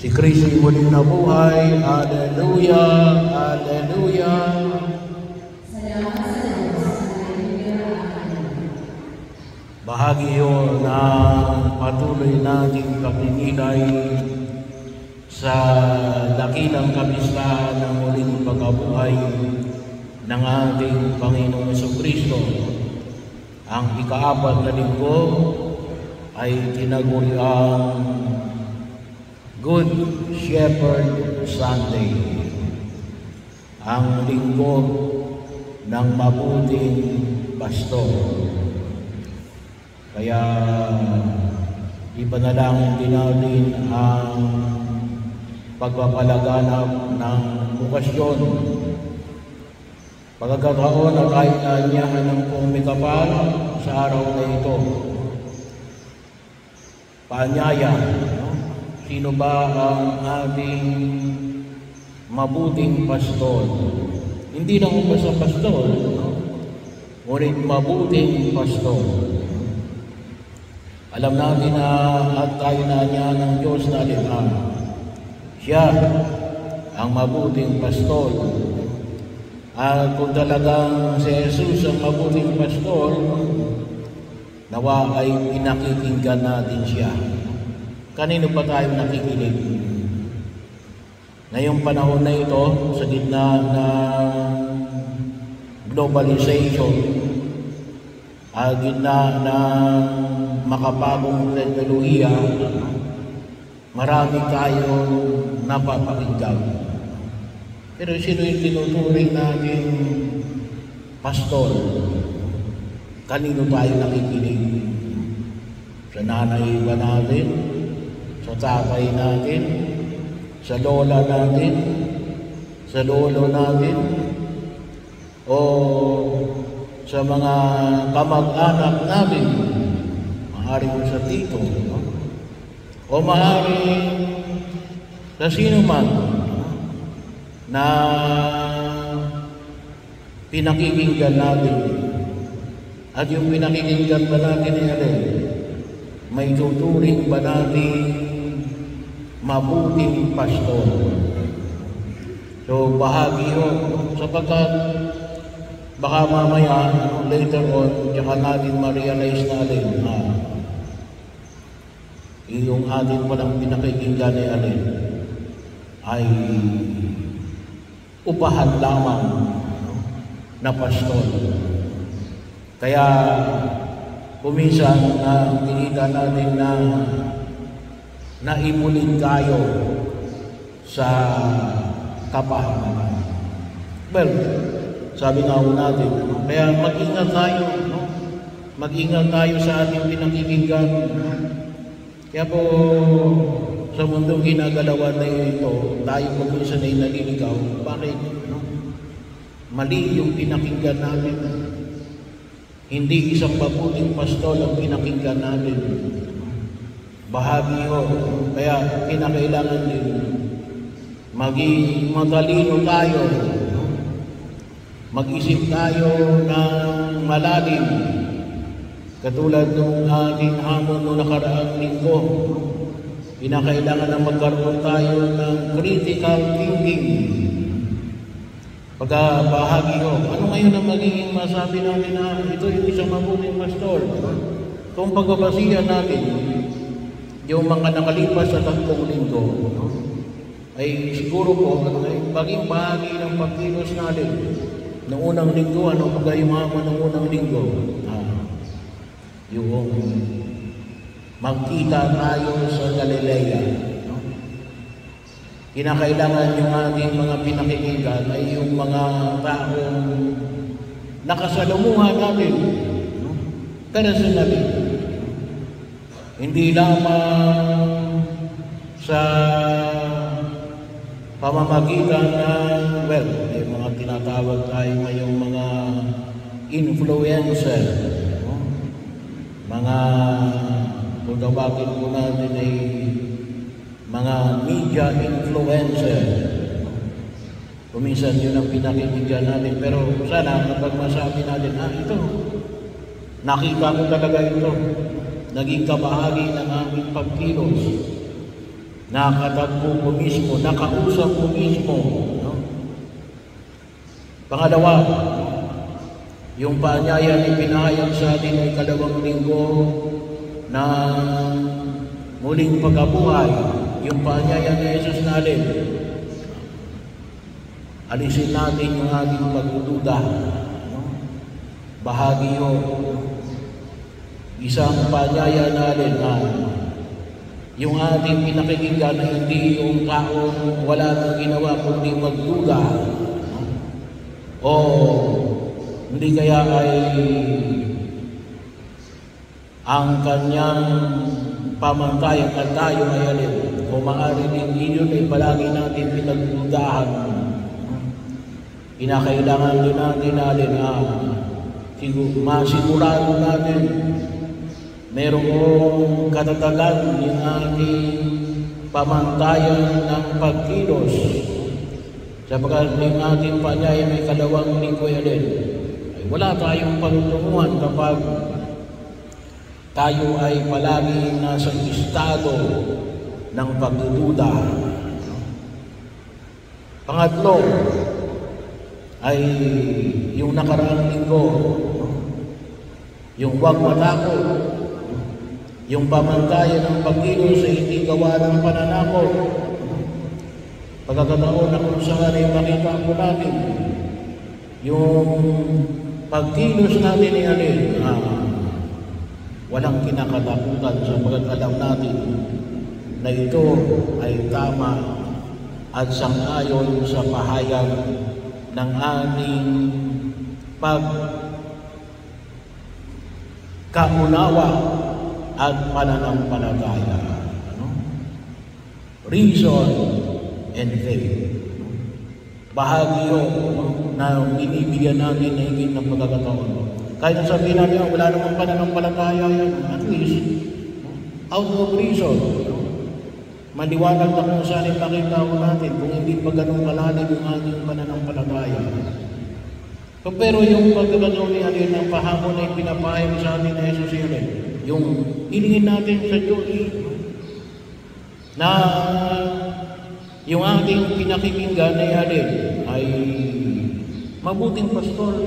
Si Kristo'y muling nabuhay. Hallelujah! Hallelujah! Bahagi yun na patuloy nating pagninilay sa dakilang kapistahan ng muling pagkabuhay ng ating Panginoong Jesucristo. Ang ika-4 na linggo ay tinaguri ang Good Shepherd Sunday, ang linggo ng mabuting pastor. Kaya ipanalangin din natin ang pagpapalaganap ng bukasyon. Pagkakataon na tayo naanyahan ng pumikapal sa araw na ito. Paanyaya, sino ba ang ating mabuting pastor? Hindi lang basta pastor, ngunit mabuting pastor. Alam natin na at tayo na niya ng Diyos na liman. Siya ang mabuting pastor. At kung talagang si Jesus ang mabuting pastor, nawa ay pinakikinggan natin siya. Kanino ba tayo nakikinig? Ngayong panahon na ito, sa gitna ng globalization, gitna ng makabagong teknolohiya, marami tayong napapakinggan. Pero sino yung tinuturing natin pastor? Kanino tayo nakikinig? Sa nanay ba natin? Sa tatay natin? Sa lola natin? Sa lolo natin? O sa mga kamag-anak natin? Maaaring sa tito, no? O maaaring sa sino man na pinakikinggan natin. At yung pinakikinggan ba natin ay may tuturing ba natin mabuting pastor? So bahagi yun, sapagkat baka mamaya, later on, tsaka natin ma-realize natin na yung atin palang pinakikinggan ay upahan lamang na pastor. Kaya kuminsan na kinita natin na naibulin tayo sa kapahamanan. Well, sabi nga ho natin, kaya mag-ingat tayo, no? Mag-ingat tayo sa ating pinakikinggan. Kaya po, sa mundong ginagalawan na ito, tayo po minsan ay naliligaw. Bakit? No? Mali yung pinakinggan natin. Hindi isang mabuting pastor ang pinakinggan natin. Bahagi ho. Kaya kinakailangan din maging matalino tayo. Mag-isip tayo ng malalim. Katulad ng ating hamon noong nakaraang linggo, kinakailangan na magkaroon tayo ng critical thinking. Pagkabahagi ho, ano ngayon ang magiging masabi natin na ito yung isang mabuting pastor? Kung pagbabasihan natin, yung mga nakalipas sa 3 linggo, ay siguro po, maging bahagi ng pagkilos natin. Noong unang linggo, ano ba yung hamon ng unang linggo? Yung magkita tayo sa Galilea. No? Kinakailangan yung ating mga pinakikinggan ay yung mga taong nakasalumuhan natin. No? Personally. Hindi lamang sa pamamagitan ng, well, may mga tinatawag tayo ngayong mga influencer. Mga, kung tawagin po natin ay mga media influencer. Kuminsan yun ang pinakikinggan natin. Pero sana kapag masabi natin, ito, nakita ko talaga ito. Naging kabahagi ng aming pagkilos. nakatagpo ko mismo, nakausap ko mismo. No? Pangalawa, yung paanyaya ni pinahayag sa atin ay 2 linggo na muling pagkabuhay, yung paanyaya ni Jesus natin. Alisin natin yung ating pagdududa. No? Bahagi yun. Isang paanyaya natin na yung ating pinakikinggan na hindi yung taong wala nang ginawa kundi magduda. No? O hindi kaya ay ang kanyang pamantayan at tayo ay alin. O maaari din yun ay palagi natin pinagdudahan. Kinakailangan din natin alin masigurado natin merong katatagan yung ating pamantayan ng pagkilos. Sapagkat yung ating paanyaya may 2 linggo alin. Wala tayong pagtunguhan kapag tayo ay palagi nasa estado ng pagdududa. Pangatlo ay yung nakaraang linggo, yung huwag matakot, yung pamantayan ng pagkilos sa hindi gawa ng pananakot. Pagkakataon na kung saan ay makita po natin yung pagkilos natin ay alin, walang kinakatakutan sapagkat alam natin na ito ay tama at sang-ayon sa pahayag ng ating pagkaunawa at pananampalataya. Reason and faith. Bahagi yun na binibigyan natin na higit ng pagkakataon. Kahit na sabihin natin, wala namang pananampalataya yan, at least, out of reason, maliwanag na kung saan ipakita ko natin kung hindi pa ganun kalalim yung ating pananampalataya. Pero yung pagkakataon ni alin ng pahamon na pinapahayag sa atin na Jesus yun, yung hilingin natin sa Diyos na yung ating pinakikinggan ay alin ay mabuting pastor.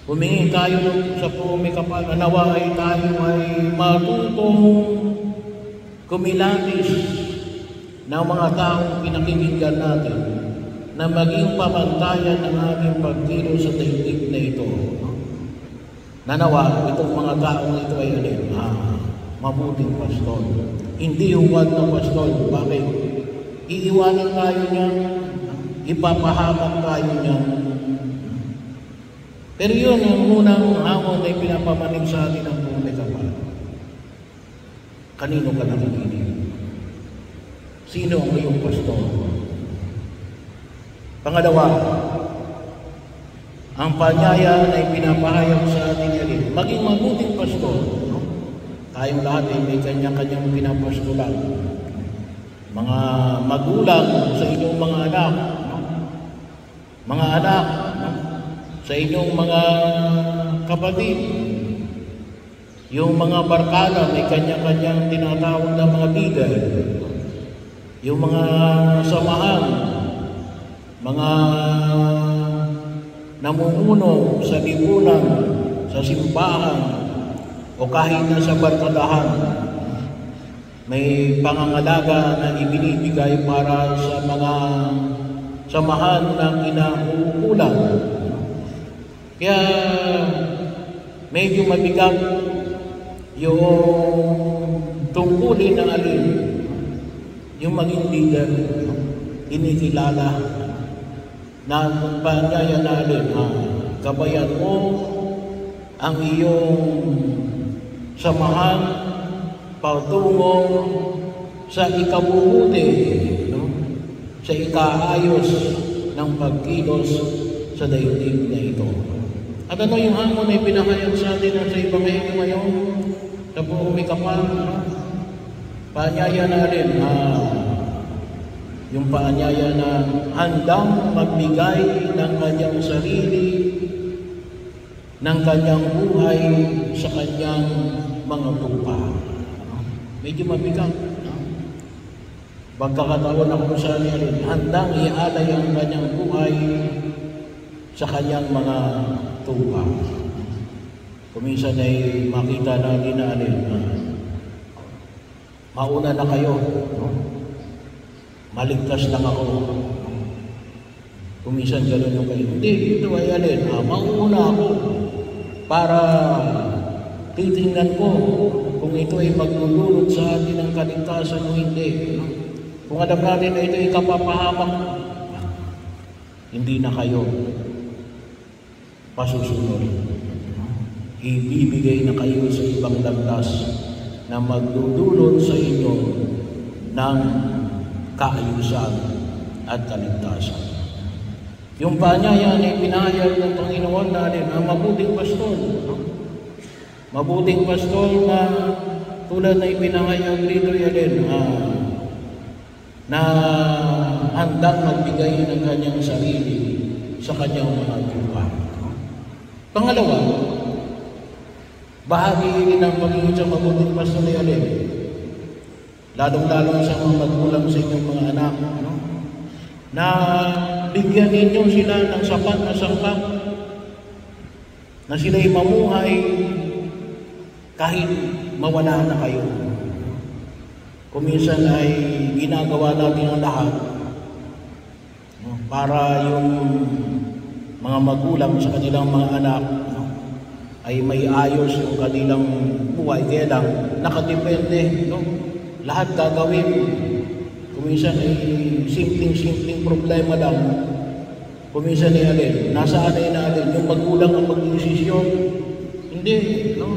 Humingi tayo sa pumikapal na nawa ay tayo ay matutong kumilatis ng mga taong pinakikinggan natin na maging pamantayan ng ating pagkilos sa daigdig na ito. Nanawa, itong mga taong ito ay alin, mabuting pastor. Hindi huwag na pastor. Bakit? Iiwanan tayo niya, ipapahamak tayo niya. Pero yun, ang unang hamon ay pinapamanig sa atin ng pumikapal. Kanino ka nakikinig? Sino ang iyong pastor? Pangalawa, ang paanyaya na ipinapahayag sa atin alin, maging mabuting pastor. Tayong lahat ay may kanya-kanyang pinapastoran. Mga magulang sa inyong mga anak, mga anak sa inyong mga kapatid, yung mga barkada may kanya-kanyang tinatawag na mga leader, yung mga samahan, mga namumuno sa lipunan, sa simbahan, o kahit na sa barkadahan, may pangangalaga na ibinibigay para sa mga samahan ng kinauukulan. Kaya medyo mabigat yung tungkulin ng alin, yung maging leader, inikilala na paanyaya na alin, gabayan mo ang iyong samahan patungo sa ikabubuti, no? Sa ikaayos ng pagkilos sa daigdig na ito. At ano yung hamon na pinahayag sa atin sa Ebanghelyo ngayon? Sa buong mikapal, paanyaya na rin, yung paanyaya na handang magbigay ng kanyang sarili, ng kanyang buhay sa kanyang mga tupa. Medyo mabigat. pagkakataon na kung saan handang ialay ang kanyang buhay sa kanyang mga tupa. Kuminsan ay makita natin na mauna na kayo, no? Maligtas lang ako. Kuminsan gano'n yung kayo. Hindi, ito ay mauna ako para titingnan ko kung ito ay maglulunod sa atin ng kaligtasan o hindi. Kung alam natin na ito ay kapapahamak, hindi na kayo pasusunod. Ibibigay na kayo sa ibang landas na maglulunod sa inyo ng kaayusan at kaligtasan. Yung paanyaya ay pinahayag ng Panginoon natin ang mabuting pastol. Mabuting pastol na tulad na ipinahayag dito na handang magbigay ng kanyang sarili sa kanyang mga tupa. Pangalawa, bahagi rin ng pagiging sa mabuting pastol ay lalong-lalong sa mga magulang sa inyong mga anak, na bigyan ninyo sila ng sapat na sangkap na sila'y mamuhay kahit mawala na kayo. Kuminsan ay ginagawa natin ang lahat para yung mga magulang sa kanilang mga anak ay may ayos yung kanilang buhay. Kaya lang, nakadepende, no? Lahat gagawin. Kuminsan ay simpleng problema lang. Kuminsan ay nasaan ay natin yung magulang ang mag-desisyon. Hindi, no?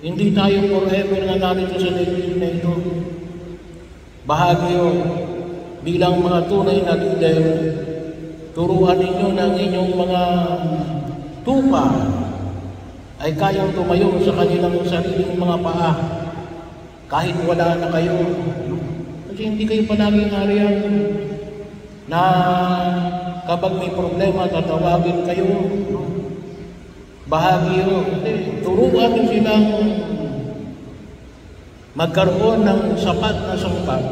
Hindi tayo forever na narito sa daigdig na ito. Bahagi yun, bilang mga tunay na leader, turuan ninyo ng inyong mga tupa ay kayang tumayo sa kanilang sariling mga paa kahit wala na kayo. Kasi hindi kayo palaging ariyan na kapag may problema, tatawagin kayo. Bahagi yun. Turuan nyo silang magkaroon ng sapat na sangkap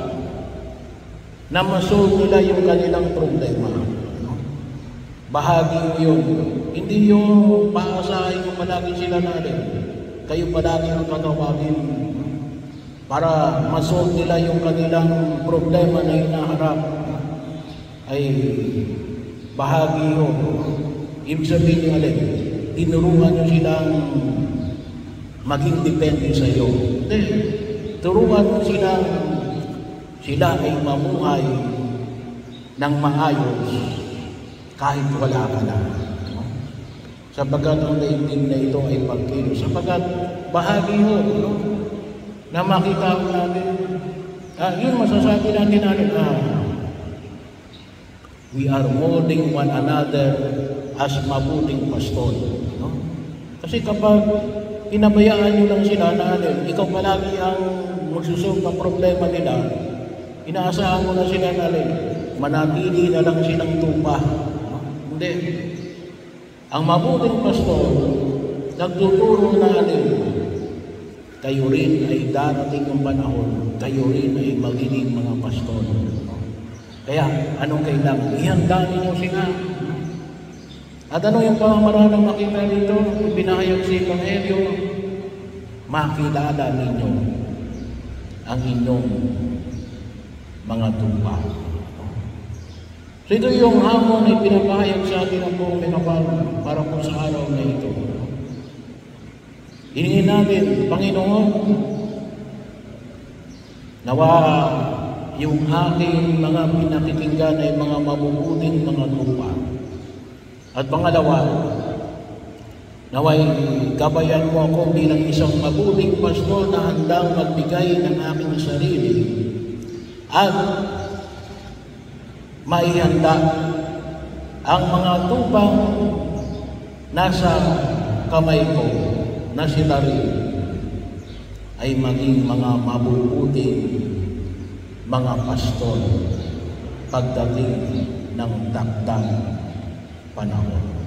na masolve nila yung kanilang problema. Bahagi yun. Hindi yung paasahin yung palagi sila natin. Kayo palagi ang tatawagin para masolve nila yung kanilang problema na hinaharap. Ay bahagi yun. Ibig sabihin nyo tinuruan nyo silang maging depende sa iyo. Hindi. Turuan mo sila ay mamuhay ng maayos kahit wala ka na. Sapagkat ang daigdig na ito ay pagkilos. Sapagkat bahagi mo, na makita ko natin, yun masasabi natin we are molding one another as mabuting pastol. No? Kasi kapag pinabayaan nyo lang sila na ikaw palagi ang magsusolve ng problema nila, inaasahan mo na sila na manatili na lang silang tupa. No? Hindi. Ang mabuting pastol, nagtuturo na kayo rin ay darating yung panahon, kayo rin ay magiging mga pastol. No? Kaya, anong kailangan? Ihanda ninyo sila. At ano yung pamamaraan ng makita dito? Pinahayag sa Ebanghelyo, makilala ninyo ang inyong mga tupa. So ito yung hamon na pinapahayag sa atin ng buong Minapal para po sa araw na ito. Hiningin natin, Panginoon, nawa yung aking mga pinakikinggan ay mga mabubuting mga tupa. At pangalawa, naway gabayan mo ako bilang isang mabuting pastol na handang magbigay ng aking sarili at maihanda ang mga tupang nasa kamay ko na sila rin ay maging mga mabubuting mga pastol pagdating ng takdang panahon.